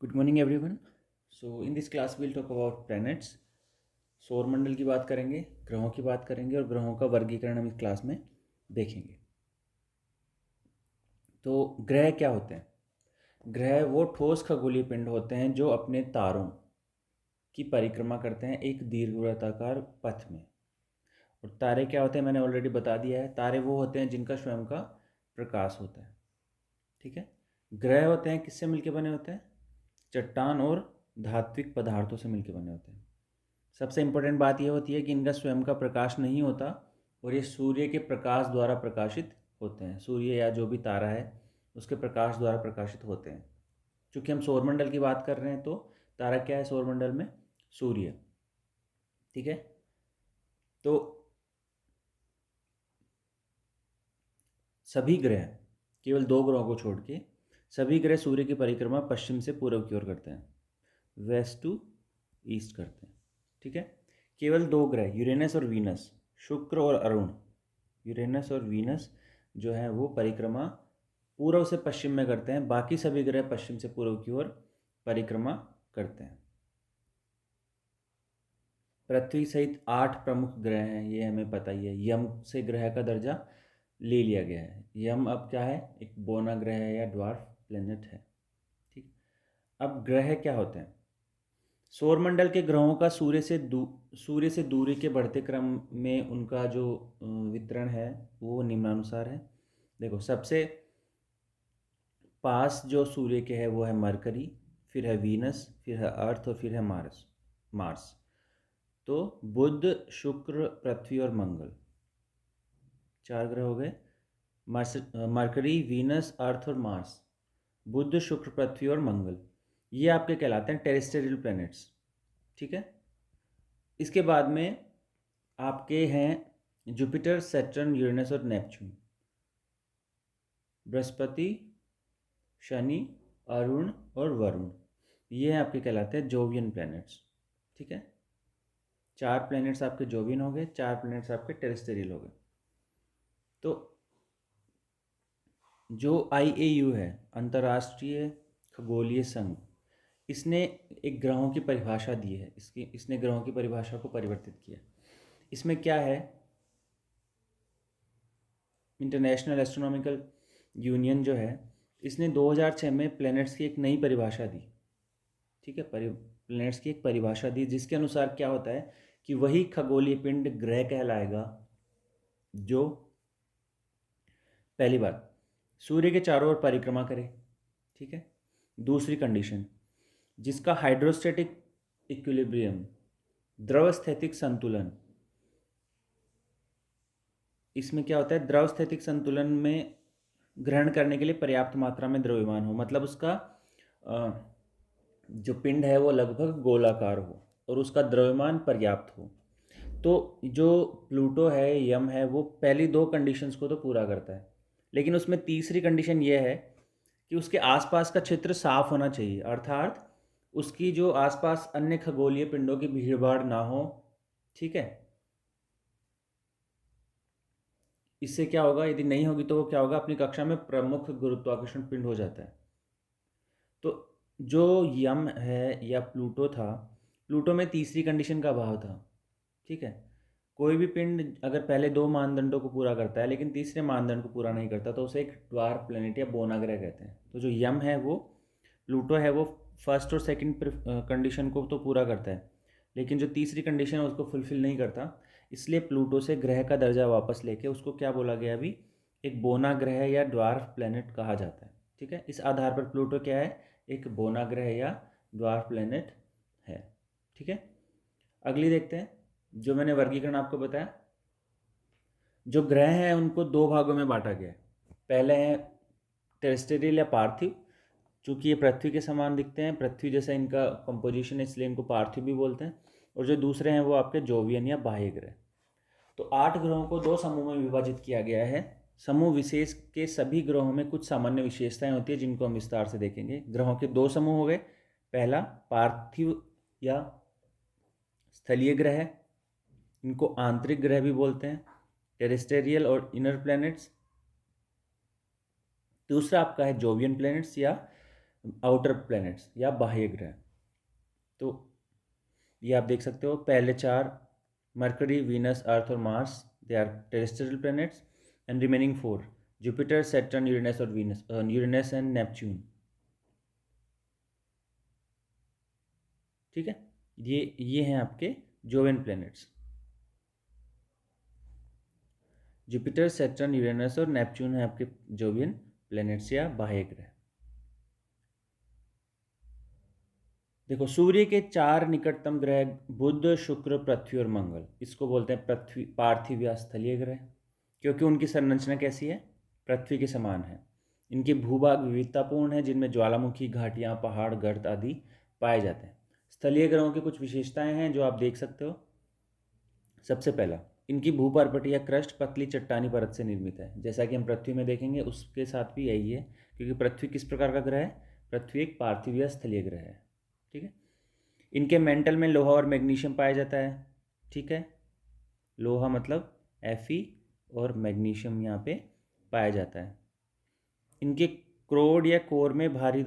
Good morning everyone. So in this class will talk about planets. सौरमंडल की बात करेंगे, ग्रहों की बात करेंगे और ग्रहों का वर्गीकरण हम इस क्लास में देखेंगे। तो ग्रह क्या होते हैं? ग्रह वो ठोस खगोलीय पिंड होते हैं जो अपने तारों की परिक्रमा करते हैं एक दीर्घवृत्ताकार पथ में। और तारे क्या होते हैं मैंने ऑलरेडी बता दिया है। तारे वो होते हैं जिनका स्वयं का प्रकाश होता है। ठीक है। ग्रह होते हैं किससे मिलके बने होते हैं? चट्टान और धात्विक पदार्थों से मिलके बने होते हैं। सबसे इम्पोर्टेंट बात यह होती है कि इनका स्वयं का प्रकाश नहीं होता और ये सूर्य के प्रकाश द्वारा प्रकाशित होते हैं। सूर्य या जो भी तारा है उसके प्रकाश द्वारा प्रकाशित होते हैं। चूँकि हम सौरमंडल की बात कर रहे हैं तो तारा क्या है सौरमंडल में? सूर्य। ठीक है। तो सभी ग्रह, केवल दो ग्रहों को छोड़ के सभी ग्रह सूर्य की परिक्रमा पश्चिम से पूर्व की ओर करते हैं, वेस्ट टू ईस्ट करते हैं। ठीक है। केवल दो ग्रह यूरेनस और वीनस, शुक्र और अरुण, यूरेनस और वीनस जो है वो परिक्रमा पूर्व से पश्चिम में करते हैं। बाकी सभी ग्रह पश्चिम से पूर्व की ओर परिक्रमा करते हैं। पृथ्वी सहित 8 प्रमुख ग्रह हैं, ये हमें पता ही है। यम से ग्रह का दर्जा ले लिया गया है। यम अब क्या है? एक बोना ग्रह है या ड्वार्फ प्लेनेट है। ठीक। अब ग्रह क्या होते हैं? सौरमंडल के ग्रहों का सूर्य से दूरी के बढ़ते क्रम में उनका जो वितरण है वो निम्नानुसार है। देखो, सबसे पास जो सूर्य के है वो है मरकरी, फिर है वीनस, फिर है अर्थ और फिर है मार्स। मार्स तो बुध, शुक्र, पृथ्वी और मंगल, 4 ग्रह हो गए। मरकरी, वीनस, अर्थ और मार्स, बुध, शुक्र, पृथ्वी और मंगल, ये आपके कहलाते हैं टेरेस्टेरियल प्लैनेट्स। ठीक है। इसके बाद में आपके हैं जुपिटर, सैटर्न, यूरेनस और नेपच्यून, बृहस्पति, शनि, अरुण और वरुण, ये आपके कहलाते हैं जोवियन प्लैनेट्स। ठीक है। 4 प्लैनेट्स आपके जोवियन हो गए, 4 प्लैनेट्स आपके टेरेस्टेरियल हो गए। तो जो IAU है, अंतर्राष्ट्रीय खगोलीय संघ, इसने एक ग्रहों की परिभाषा दी है। इसने ग्रहों की परिभाषा को परिवर्तित किया। इसमें क्या है? इंटरनेशनल एस्ट्रोनॉमिकल यूनियन जो है, इसने 2006 में प्लैनेट्स की एक नई परिभाषा दी। ठीक है। प्लैनेट्स की एक परिभाषा दी जिसके अनुसार क्या होता है कि वही खगोलीय पिंड ग्रह कहलाएगा जो, पहली बात, सूर्य के चारों ओर परिक्रमा करे। ठीक है। दूसरी कंडीशन, जिसका हाइड्रोस्टैटिक इक्विलिब्रियम, द्रव स्थैतिक संतुलन, इसमें क्या होता है? द्रव स्थैतिक संतुलन में ग्रहण करने के लिए पर्याप्त मात्रा में द्रव्यमान हो, मतलब उसका जो पिंड है वो लगभग गोलाकार हो और उसका द्रव्यमान पर्याप्त हो। तो जो प्लूटो है, यम है, वो पहली दो कंडीशंस को तो पूरा करता है, लेकिन उसमें तीसरी कंडीशन ये है कि उसके आसपास का क्षेत्र साफ होना चाहिए, अर्थात उसकी जो आसपास अन्य खगोलीय पिंडों की भीड़भाड़ ना हो। ठीक है। इससे क्या होगा? यदि नहीं होगी तो वो क्या होगा? अपनी कक्षा में प्रमुख गुरुत्वाकर्षण पिंड हो जाता है। तो जो यम है या प्लूटो था, प्लूटो में तीसरी कंडीशन का अभाव था। ठीक है। कोई भी पिंड अगर पहले दो मानदंडों को पूरा करता है लेकिन तीसरे मानदंड को पूरा नहीं करता तो उसे एक ड्वार्फ प्लैनेट या बोना ग्रह कहते हैं। तो जो यम है वो, प्लूटो है वो फर्स्ट और सेकंड कंडीशन को तो पूरा करता है, लेकिन जो तीसरी कंडीशन है उसको फुलफिल नहीं करता। इसलिए प्लूटो से ग्रह का दर्जा वापस लेके उसको क्या बोला गया अभी? एक बोना ग्रह या ड्वार्फ प्लैनेट कहा जाता है। ठीक है। इस आधार पर प्लूटो क्या है? एक बोना ग्रह या ड्वार्फ प्लैनेट है। ठीक है। अगली देखते हैं। जो मैंने वर्गीकरण आपको बताया, जो ग्रह हैं उनको दो भागों में बांटा गया है। पहले है टेरेस्टेरियल या पार्थिव, चूँकि ये पृथ्वी के समान दिखते हैं, पृथ्वी जैसा इनका कंपोजिशन है इसलिए इनको पार्थिव भी बोलते हैं। और जो दूसरे हैं वो आपके जोवियन या बाह्य ग्रह। तो 8 ग्रहों को दो समूह में विभाजित किया गया है। समूह विशेष के सभी ग्रहों में कुछ सामान्य विशेषताएं होती है जिनको हम विस्तार से देखेंगे। ग्रहों के दो समूह हो गए। पहला पार्थिव या स्थलीय ग्रह है, इनको आंतरिक ग्रह भी बोलते हैं, टेरेस्टेरियल और इनर प्लैनेट्स। दूसरा आपका है जोवियन प्लैनेट्स या आउटर प्लैनेट्स या बाह्य ग्रह। तो ये आप देख सकते हो, पहले 4 मरकरी, वीनस, अर्थ और Mars, they are terrestrial planets, and remaining 4 Jupiter, Saturn, Uranus और वीनस, यूरेनस एंड नेपच्यून। ठीक है, ये हैं आपके Jovian planets, Jupiter, Saturn, Uranus और नेपच्यून है आपके जोवियन प्लैनेट्स या बाह्य ग्रह। देखो, सूर्य के 4 निकटतम ग्रह बुध, शुक्र, पृथ्वी और मंगल, इसको बोलते हैं पृथ्वी, पार्थिव या स्थलीय ग्रह, क्योंकि उनकी संरचना कैसी है, पृथ्वी के समान है। इनके भूभाग विविधतापूर्ण है, जिनमें ज्वालामुखी, घाटियाँ, पहाड़, गर्त आदि पाए जाते हैं। स्थलीय ग्रहों की कुछ विशेषताएं हैं जो आप देख सकते हो। सबसे पहला, इनकी भूपर्पट या क्रस्ट पतली चट्टानी परत से निर्मित है, जैसा कि हम पृथ्वी में देखेंगे उसके साथ भी यही है, क्योंकि पृथ्वी किस प्रकार का ग्रह है, पृथ्वी एक पार्थिव या स्थलीय ग्रह है। ठीक है, इनके मेंटल में लोहा और मैग्नीशियम पाया जाता है। ठीक है, लोहा मतलब Fe और मैग्नीशियम यहाँ पे पाया जाता है। इनके क्रोड या कोर में भारी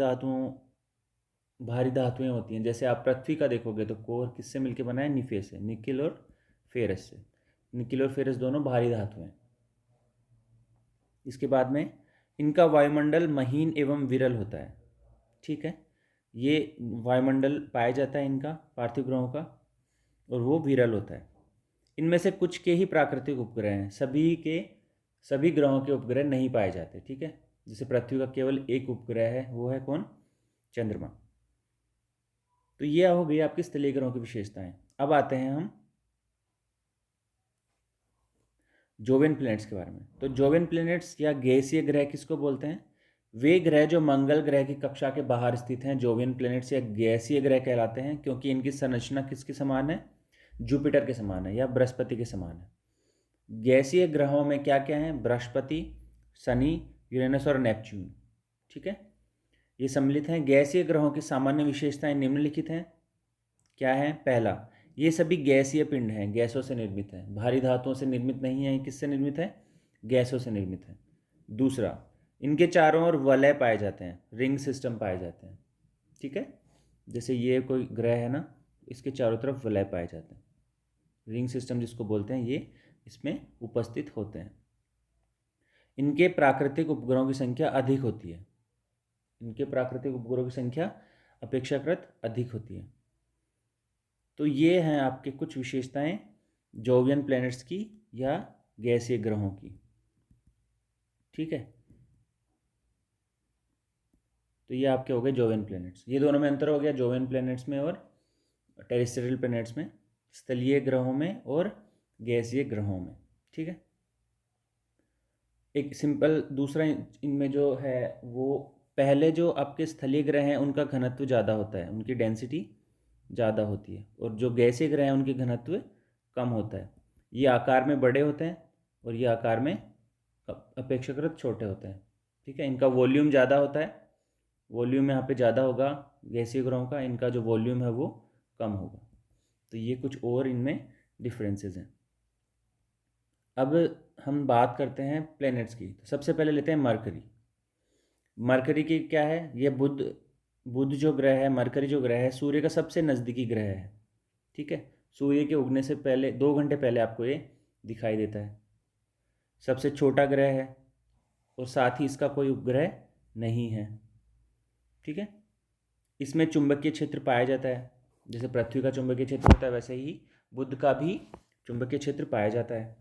धातुएं होती हैं। जैसे आप पृथ्वी का देखोगे तो कोर किससे मिलकर बना है, निफे से, निकिल और फेरस से। निकिल और फेरस दोनों भारी धातु हैं। इसके बाद में इनका वायुमंडल महीन एवं विरल होता है। ठीक है, ये वायुमंडल पाया जाता है इनका पार्थिव ग्रहों का, और वो विरल होता है। इनमें से कुछ के ही प्राकृतिक उपग्रह हैं, सभी ग्रहों के उपग्रह नहीं पाए जाते। ठीक है, जैसे पृथ्वी का केवल एक उपग्रह है, वो है कौन, चंद्रमा। तो ये हो गई आपकी स्थलीय ग्रहों की विशेषताएं। अब आते हैं हम जोवियन प्लैनेट्स के बारे में। तो जोवियन प्लैनेट्स या गैसीय ग्रह किसको बोलते हैं, वे ग्रह जो मंगल ग्रह की कक्षा के बाहर स्थित हैं जोवियन प्लैनेट्स या गैसीय ग्रह कहलाते हैं, क्योंकि इनकी संरचना किसके समान है, जुपिटर के समान है या बृहस्पति के समान है। गैसीय ग्रहों में क्या क्या है, बृहस्पति, शनि, यूरेनस और नेपच्यून। ठीक है, ये सम्मिलित हैं। गैसीय ग्रहों की सामान्य विशेषताएं निम्नलिखित हैं। क्या है, पहला, ये सभी गैसीय पिंड हैं, गैसों से निर्मित हैं, भारी धातुओं से निर्मित नहीं है। किससे निर्मित है, गैसों से निर्मित है। दूसरा, इनके चारों ओर वलय पाए जाते हैं, रिंग सिस्टम पाए जाते हैं। ठीक है, जैसे ये कोई ग्रह है ना, इसके चारों तरफ वलय पाए जाते हैं, रिंग सिस्टम जिसको बोलते हैं, ये इसमें उपस्थित होते हैं। इनके प्राकृतिक उपग्रहों की संख्या अधिक होती है, इनके प्राकृतिक उपग्रहों की संख्या अपेक्षाकृत अधिक होती है। तो ये हैं आपके कुछ विशेषताएं जोवियन प्लैनेट्स की या गैसीय ग्रहों की। ठीक है, तो ये आपके हो गए जोवियन प्लैनेट्स। ये दोनों में अंतर हो गया, जोवियन प्लैनेट्स में और टेरेस्ट्रियल प्लैनेट्स में, स्थलीय ग्रहों में और गैसीय ग्रहों में। ठीक है, एक सिंपल दूसरा इनमें जो है वो, पहले जो आपके स्थलीय ग्रह हैं उनका घनत्व ज़्यादा होता है, उनकी डेंसिटी ज़्यादा होती है, और जो गैसीय ग्रह हैं उनकी घनत्व कम होता है। ये आकार में बड़े होते हैं और ये आकार में अपेक्षाकृत छोटे होते हैं। ठीक है, इनका वॉल्यूम ज़्यादा होता है, वॉल्यूम यहाँ पे ज़्यादा होगा गैसीय ग्रहों का, इनका जो वॉल्यूम है वो कम होगा। तो ये कुछ और इनमें डिफरेंसेस हैं। अब हम बात करते हैं प्लैनेट्स की। तो सबसे पहले लेते हैं मरकरी। मरकरी की क्या है, ये बुध जो ग्रह है, मरकरी जो ग्रह है, सूर्य का सबसे नज़दीकी ग्रह है। ठीक है, सूर्य के उगने से पहले 2 घंटे पहले आपको ये दिखाई देता है। सबसे छोटा ग्रह है और साथ ही इसका कोई उपग्रह नहीं है। ठीक है, इसमें चुंबकीय क्षेत्र पाया जाता है, जैसे पृथ्वी का चुंबकीय क्षेत्र होता है वैसे ही बुध का भी चुंबकीय क्षेत्र पाया जाता है।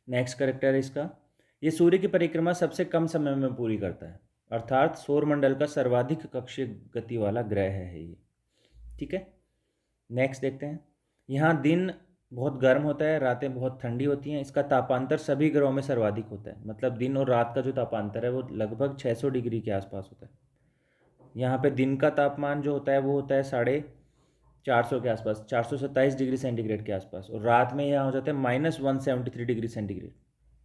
नेक्स्ट करेक्टर है इसका, ये सूर्य की परिक्रमा सबसे कम समय में पूरी करता है, अर्थात सौरमंडल का सर्वाधिक कक्षीय गति वाला ग्रह है ये। ठीक है, नेक्स्ट देखते हैं। यहाँ दिन बहुत गर्म होता है, रातें बहुत ठंडी होती हैं। इसका तापांतर सभी ग्रहों में सर्वाधिक होता है, मतलब दिन और रात का जो तापांतर है वो लगभग 600 डिग्री के आसपास होता है। यहाँ पे दिन का तापमान जो होता है वो होता है 450 के आसपास, 427 डिग्री सेंटीग्रेड के आसपास, और रात में यहाँ हो जाता है -173 डिग्री सेंटीग्रेड।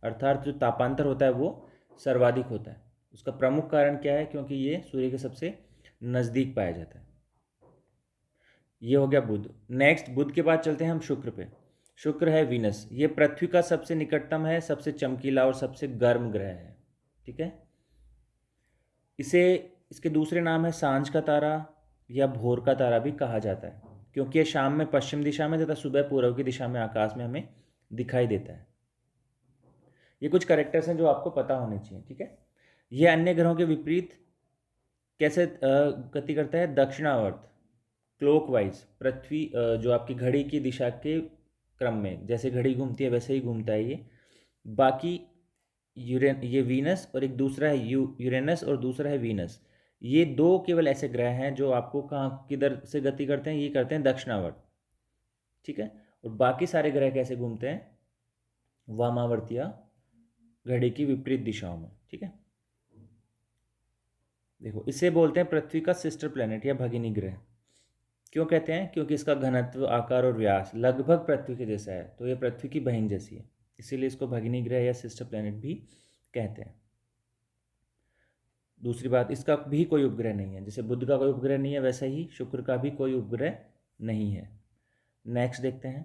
अर्थात जो तापांतर होता है वो सर्वाधिक होता है। उसका प्रमुख कारण क्या है, क्योंकि ये सूर्य के सबसे नज़दीक पाया जाता है। ये हो गया बुध। नेक्स्ट, बुध के बाद चलते हैं हम शुक्र पे। शुक्र है वीनस, ये पृथ्वी का सबसे निकटतम है, सबसे चमकीला और सबसे गर्म ग्रह है। ठीक है, इसे इसके दूसरे नाम है सांझ का तारा या भोर का तारा भी कहा जाता है, क्योंकि ये शाम में पश्चिम दिशा में तथा सुबह पूर्व की दिशा में आकाश में हमें दिखाई देता है। ये कुछ कैरेक्टर्स हैं जो आपको पता होने चाहिए, ठीक है। ये अन्य ग्रहों के विपरीत कैसे गति करता है? दक्षिणावर्त, क्लॉकवाइज। पृथ्वी जो आपकी घड़ी की दिशा के क्रम में, जैसे घड़ी घूमती है वैसे ही घूमता है ये। बाकी ये वीनस और एक दूसरा है यूरेनस और दूसरा है वीनस। ये दो केवल ऐसे ग्रह हैं जो आपको कहाँ किधर से गति करते हैं? ये करते हैं दक्षिणावर्त, ठीक है। और बाकी सारे ग्रह कैसे घूमते हैं? वामावर्त या घड़ी की विपरीत दिशाओं में, ठीक है। देखो, इसे बोलते हैं पृथ्वी का सिस्टर प्लैनेट या भगिनी ग्रह। क्यों कहते हैं? क्योंकि इसका घनत्व, आकार और व्यास लगभग पृथ्वी के जैसा है, तो ये पृथ्वी की बहन जैसी है, इसीलिए इसको भगिनी ग्रह या सिस्टर प्लैनेट भी कहते हैं। दूसरी बात, इसका भी कोई उपग्रह नहीं है। जैसे बुध का कोई उपग्रह नहीं है, वैसा ही शुक्र का भी कोई उपग्रह नहीं है। नेक्स्ट देखते हैं।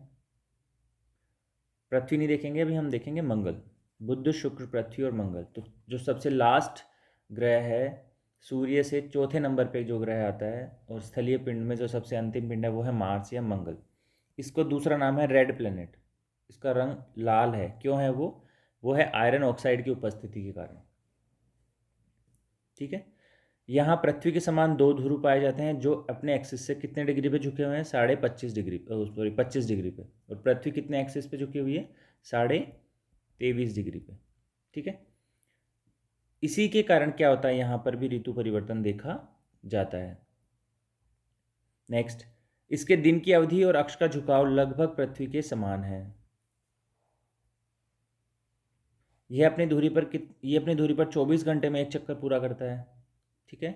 पृथ्वी नहीं देखेंगे अभी, हम देखेंगे मंगल। बुध, शुक्र, पृथ्वी और मंगल। तो जो सबसे लास्ट ग्रह है, सूर्य से चौथे नंबर पे जो ग्रह आता है, और स्थलीय पिंड में जो सबसे अंतिम पिंड है वो है मार्स या मंगल। इसको दूसरा नाम है रेड प्लेनेट। इसका रंग लाल है। क्यों है वो है आयरन ऑक्साइड की उपस्थिति के कारण, ठीक है। यहाँ पृथ्वी के समान दो ध्रुव पाए जाते हैं जो अपने एक्सिस से कितने डिग्री पे झुके हुए हैं? 25.5 डिग्री, सॉरी 25 डिग्री पे। और पृथ्वी कितने एक्सिस पे झुकी हुई है? 23.5 डिग्री पे, ठीक है। इसी के कारण क्या होता है, यहाँ पर भी ऋतु परिवर्तन देखा जाता है। नेक्स्ट, इसके दिन की अवधि और अक्ष का झुकाव लगभग पृथ्वी के समान है। ये अपनी दूरी पर 24 घंटे में एक चक्कर पूरा करता है, ठीक है।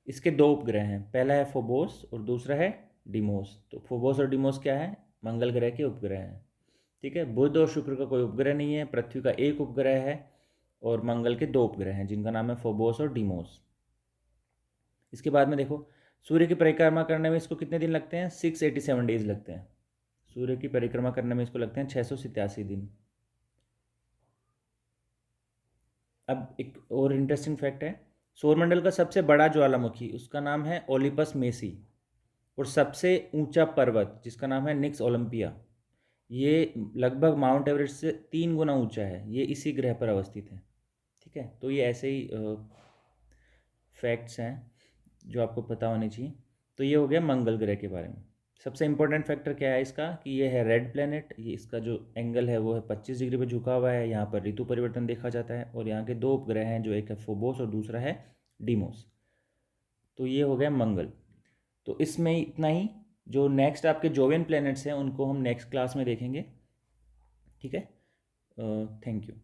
इसके दो उपग्रह हैं, पहला है फोबोस और दूसरा है डिमोस। तो फोबोस और डिमोस क्या है? मंगल ग्रह के उपग्रह हैं, ठीक है। बुध और शुक्र का कोई उपग्रह नहीं है, पृथ्वी का एक उपग्रह है, और मंगल के दो उपग्रह हैं जिनका नाम है फोबोस और डिमोस। इसके बाद में देखो, सूर्य की परिक्रमा करने में इसको कितने दिन लगते हैं? 687 डेज लगते हैं। सूर्य की परिक्रमा करने में इसको लगते हैं 687 दिन। अब एक और इंटरेस्टिंग फैक्ट है, सौरमंडल का सबसे बड़ा ज्वालामुखी, उसका नाम है ओलिपस मेसी। और सबसे ऊंचा पर्वत जिसका नाम है निक्स ओलंपिया, ये लगभग माउंट एवरेस्ट से 3 गुना ऊंचा है। ये इसी ग्रह पर अवस्थित है, ठीक है। तो ये ऐसे ही फैक्ट्स हैं जो आपको पता होने चाहिए। तो ये हो गया मंगल ग्रह के बारे में। सबसे इंपॉर्टेंट फैक्टर क्या है इसका, कि ये है रेड प्लेनेट। ये इसका जो एंगल है वो है 25 डिग्री पे झुका हुआ है। यहाँ पर ऋतु परिवर्तन देखा जाता है। और यहाँ के दो उपग्रह हैं, जो एक है फोबोस और दूसरा है डीमोस। तो ये हो गया मंगल। तो इसमें इतना ही। जो नेक्स्ट आपके जोवियन प्लैनेट्स हैं उनको हम नेक्स्ट क्लास में देखेंगे, ठीक है। Thank you.